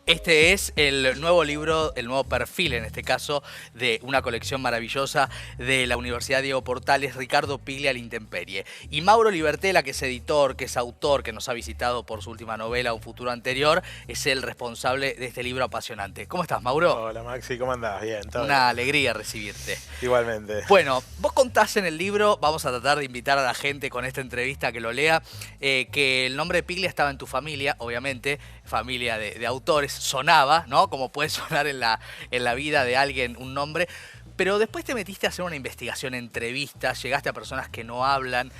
Este es el nuevo libro, el nuevo perfil en este caso, de una colección maravillosa de la Universidad Diego Portales, Ricardo Piglia, La Intemperie. Y Mauro Libertela, que es editor, que es autor, que nos ha visitado por su última novela, Un futuro anterior, es el responsable de este libro apasionante. ¿Cómo estás, Mauro? Hola Maxi, ¿cómo andás? Bien, todo Una bien. alegría recibirte. Igualmente. Bueno, vos contás en el libro, vamos a tratar de invitar a la gente con esta entrevista que lo lea, que el nombre de Piglia estaba en tu familia, obviamente, familia de autores, sonaba, ¿no? Como puede sonar en la vida de alguien un nombre, pero después te metiste a hacer una investigación, entrevistas, llegaste a personas que no hablan.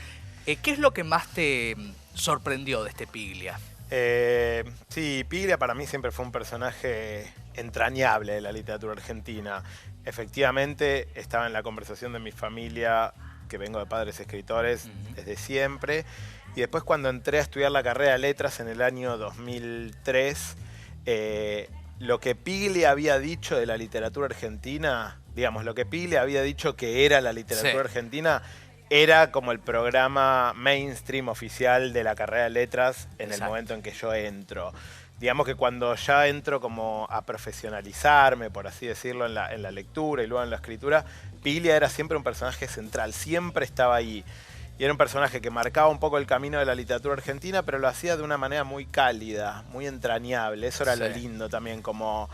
¿Qué es lo que más te sorprendió de este Piglia? Sí, Piglia para mí siempre fue un personaje entrañable de la literatura argentina. Efectivamente, estaba en la conversación de mi familia, que vengo de padres escritores desde siempre. Y después cuando entré a estudiar la carrera de letras en el año 2003, lo que Piglia había dicho de la literatura argentina, digamos, lo que Piglia había dicho que era la literatura argentina, era como el programa mainstream oficial de la carrera de letras en el momento en que yo entro. Digamos que cuando ya entro como a profesionalizarme, por así decirlo, en la lectura y luego en la escritura, Piglia era siempre un personaje central, siempre estaba ahí. Y era un personaje que marcaba un poco el camino de la literatura argentina, pero lo hacía de una manera muy cálida, muy entrañable. Eso era lo lindo también, como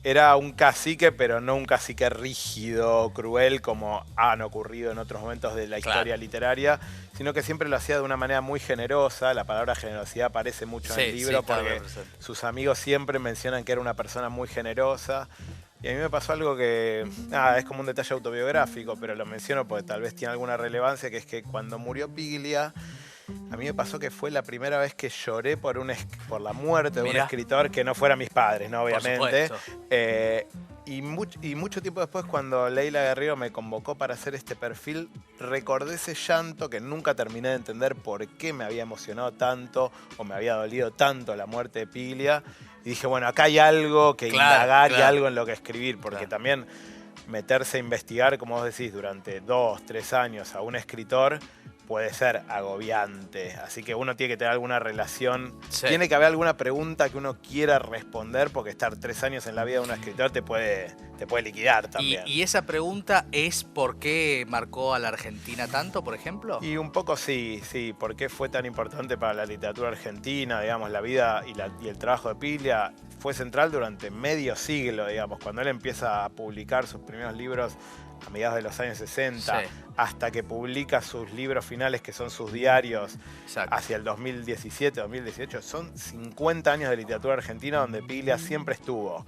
era un cacique, pero no un cacique rígido, cruel, como han ocurrido en otros momentos de la historia literaria, sino que siempre lo hacía de una manera muy generosa. La palabra generosidad aparece mucho en el libro porque sus amigos siempre mencionan que era una persona muy generosa. Y a mí me pasó algo que, nada, es como un detalle autobiográfico, pero lo menciono porque tal vez tiene alguna relevancia, que es que cuando murió Piglia, a mí me pasó que fue la primera vez que lloré por la muerte de un escritor que no fuera mis padres, ¿no? Obviamente. Y mucho tiempo después, cuando Leila Guerriero me convocó para hacer este perfil, recordé ese llanto que nunca terminé de entender por qué me había emocionado tanto o me había dolido tanto la muerte de Piglia. Y dije, bueno, acá hay algo que indagar y algo en lo que escribir, porque también meterse a investigar, como vos decís, durante 2, 3 años a un escritor puede ser agobiante. Así que uno tiene que tener alguna relación. Tiene que haber alguna pregunta que uno quiera responder, porque estar 3 años en la vida de un escritor te puede liquidar también. ¿Y esa pregunta es por qué marcó a la Argentina tanto, por ejemplo? Y un poco sí. ¿Por qué fue tan importante para la literatura argentina? Digamos, la vida y el trabajo de Piglia fue central durante medio siglo, digamos. Cuando él empieza a publicar sus primeros libros a mediados de los años 60, hasta que publica sus libros finales, que son sus diarios, hacia el 2017, 2018, son 50 años de literatura argentina donde Piglia siempre estuvo,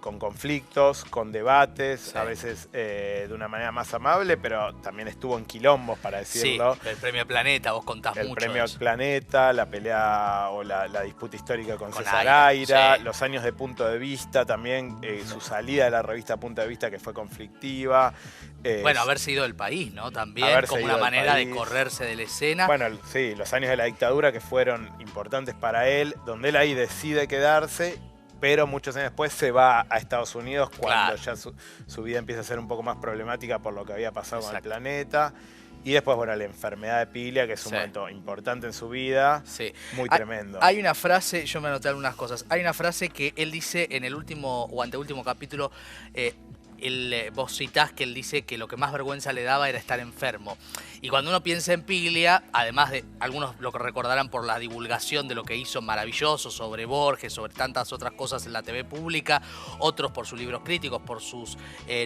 con conflictos, con debates, a veces de una manera más amable, pero también estuvo en quilombos, para decirlo. Sí, el Premio Planeta, vos contás mucho. El Premio Planeta, la pelea o la disputa histórica con César Aira, los años de Punto de Vista también, su salida de la revista Punto de Vista, que fue conflictiva. Bueno, haberse ido del país, ¿no? También como una manera de correrse de la escena. Bueno, sí, los años de la dictadura que fueron importantes para él, donde él ahí decide quedarse, pero muchos años después se va a Estados Unidos cuando ya su vida empieza a ser un poco más problemática por lo que había pasado con el planeta. Y después, bueno, la enfermedad de Piglia, que es un momento importante en su vida, muy tremendo. Hay una frase, yo me anoté algunas cosas, hay una frase que él dice en el último o anteúltimo capítulo, vos citás que él dice que lo que más vergüenza le daba era estar enfermo. Y cuando uno piensa en Piglia, además de algunos lo que recordarán por la divulgación de lo que hizo maravilloso sobre Borges, sobre tantas otras cosas en la TV pública, otros por sus libros críticos, por sus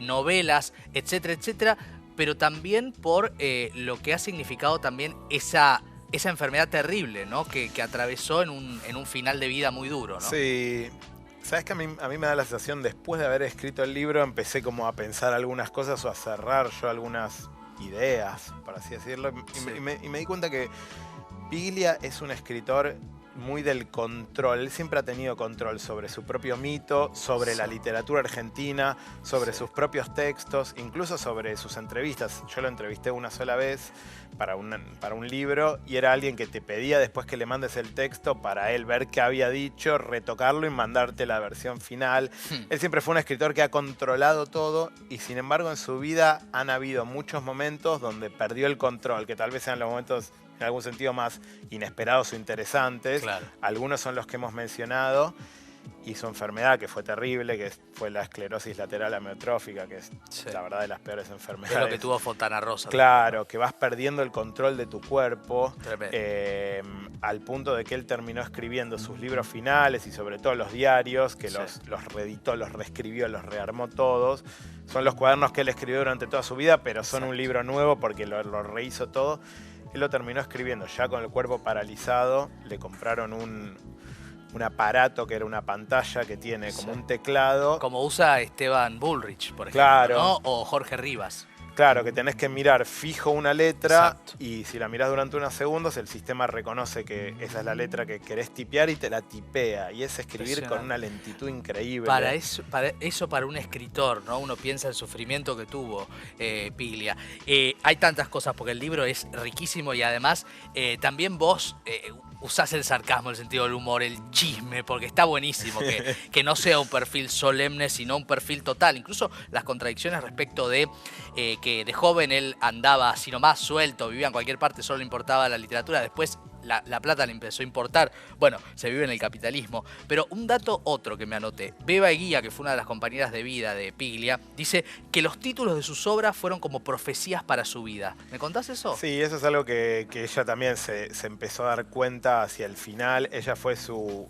novelas, etcétera, etcétera, pero también por lo que ha significado también esa enfermedad terrible, ¿no? Que atravesó en un final de vida muy duro, ¿no? Sí. ¿Sabes que a mí me da la sensación, después de haber escrito el libro, empecé como a pensar algunas cosas o a cerrar yo algunas ideas, por así decirlo? Y me di cuenta que Piglia es un escritor muy del control. Él siempre ha tenido control sobre su propio mito, sobre la literatura argentina, sobre sus propios textos, incluso sobre sus entrevistas. Yo lo entrevisté una sola vez para un libro y era alguien que te pedía después que le mandes el texto para él ver qué había dicho, retocarlo y mandarte la versión final. Él siempre fue un escritor que ha controlado todo y sin embargo en su vida han habido muchos momentos donde perdió el control, que tal vez sean los momentos en algún sentido más inesperados o interesantes. Algunos son los que hemos mencionado. y su enfermedad, que fue terrible, que fue la esclerosis lateral amiotrófica, que es la verdad de las peores enfermedades. Es lo que tuvo Fontana Rosa. Claro, que vas perdiendo el control de tu cuerpo, al punto de que él terminó escribiendo sus libros finales y sobre todo los diarios, que los reeditó, los reescribió, los rearmó todos. Son los cuadernos que él escribió durante toda su vida, pero son un libro nuevo porque lo rehizo todo. Él lo terminó escribiendo ya con el cuerpo paralizado, le compraron un aparato que era una pantalla que tiene como un teclado. Como usa Esteban Bullrich, por ejemplo, claro, ¿no? O Jorge Rivas. Claro, que tenés que mirar fijo una letra. Exacto. Y si la mirás durante unos segundos, el sistema reconoce que esa es la letra que querés tipear y te la tipea. Y es escribir con una lentitud increíble. Para un escritor, ¿no? Uno piensa el sufrimiento que tuvo Piglia. Hay tantas cosas, porque el libro es riquísimo y además también vos usás el sarcasmo, el sentido del humor, el chisme, porque está buenísimo que no sea un perfil solemne, sino un perfil total. Incluso las contradicciones respecto de que de joven él andaba así nomás suelto, vivía en cualquier parte, solo le importaba la literatura. Después la plata le empezó a importar. Bueno, se vive en el capitalismo. Pero un dato otro que me anoté. Beba Eguía, que fue una de las compañeras de vida de Piglia, dice que los títulos de sus obras fueron como profecías para su vida. ¿Me contás eso? Sí, eso es algo que ella también se empezó a dar cuenta hacia el final. Ella fue su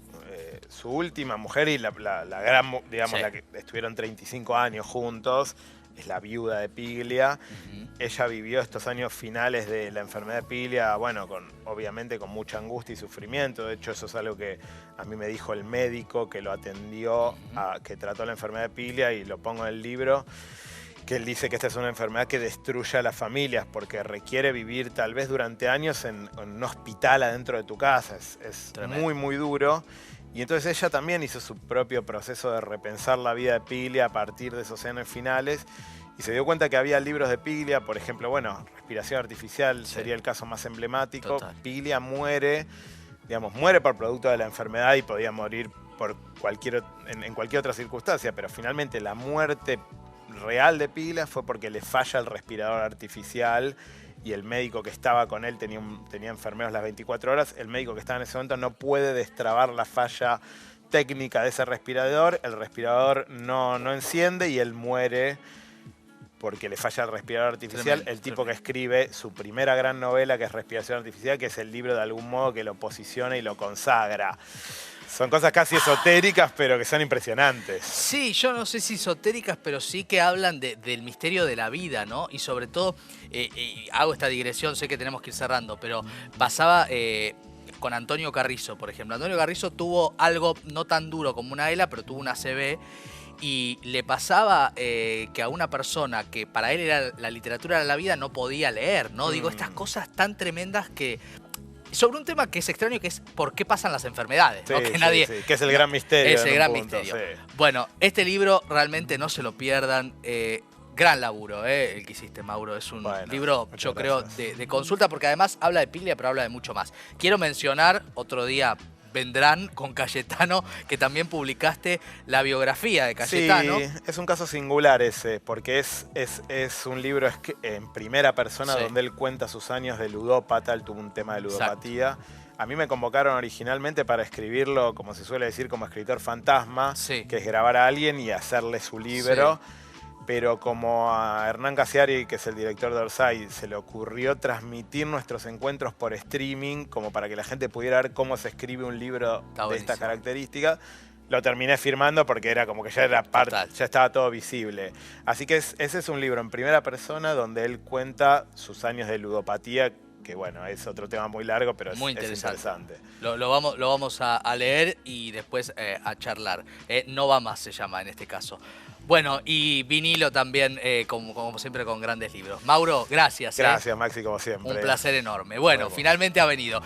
última mujer y la gran, digamos, la que estuvieron 35 años juntos. Es la viuda de Piglia. Ella vivió estos años finales de la enfermedad de Piglia, bueno, obviamente con mucha angustia y sufrimiento. De hecho, eso es algo que a mí me dijo el médico que lo atendió, que trató la enfermedad de Piglia, y lo pongo en el libro, que él dice que esta es una enfermedad que destruye a las familias porque requiere vivir tal vez durante años en un hospital adentro de tu casa. Es muy, muy duro. Y entonces ella también hizo su propio proceso de repensar la vida de Piglia a partir de esos años finales y se dio cuenta que había libros de Piglia, por ejemplo, bueno, respiración artificial sería el caso más emblemático. Piglia muere, digamos, muere por producto de la enfermedad y podía morir por en cualquier otra circunstancia, pero finalmente la muerte real de Piglia fue porque le falla el respirador artificial. Y el médico que estaba con él tenía enfermeros las 24 horas. El médico que estaba en ese momento no puede destrabar la falla técnica de ese respirador. El respirador no enciende y él muere porque le falla el respirador artificial. El tipo que escribe su primera gran novela, que es Respiración Artificial, que es el libro de algún modo que lo posiciona y lo consagra. Son cosas casi esotéricas, pero que son impresionantes. Sí, yo no sé si esotéricas, pero sí que hablan del misterio de la vida, ¿no? Y sobre todo, hago esta digresión, sé que tenemos que ir cerrando, pero pasaba con Antonio Carrizo, por ejemplo. Antonio Carrizo tuvo algo no tan duro como una ELA, pero tuvo una ACV. Y le pasaba que a una persona que para él era la literatura de la vida no podía leer, ¿no? Digo, estas cosas tan tremendas que... Sobre un tema que es extraño, que es por qué pasan las enfermedades, ¿no? Que nadie... que es el gran misterio. Es el gran misterio. Bueno, este libro realmente no se lo pierdan. Gran laburo, el que hiciste, Mauro. Es un libro, yo creo, de consulta, porque además habla de Piglia, pero habla de mucho más. Quiero mencionar, otro día vendrán con Cayetano, que también publicaste la biografía de Cayetano. Sí, es un caso singular ese, porque es un libro en primera persona donde él cuenta sus años de ludópata. Él tuvo un tema de ludopatía. A mí me convocaron originalmente para escribirlo, como se suele decir, como escritor fantasma, que es grabar a alguien y hacerle su libro. Pero como a Hernán Casiari, que es el director de Orsay, se le ocurrió transmitir nuestros encuentros por streaming, como para que la gente pudiera ver cómo se escribe un libro de esta característica, lo terminé firmando porque era como que ya era ya estaba todo visible. Así que ese es un libro en primera persona donde él cuenta sus años de ludopatía, que bueno, es otro tema muy largo, pero muy interesante. Lo vamos a leer y después a charlar. No va más se llama en este caso. Bueno, y vinilo también, como siempre, con grandes libros. Mauro, gracias. Gracias, Maxi, como siempre. Un placer enorme. Bueno, finalmente ha venido.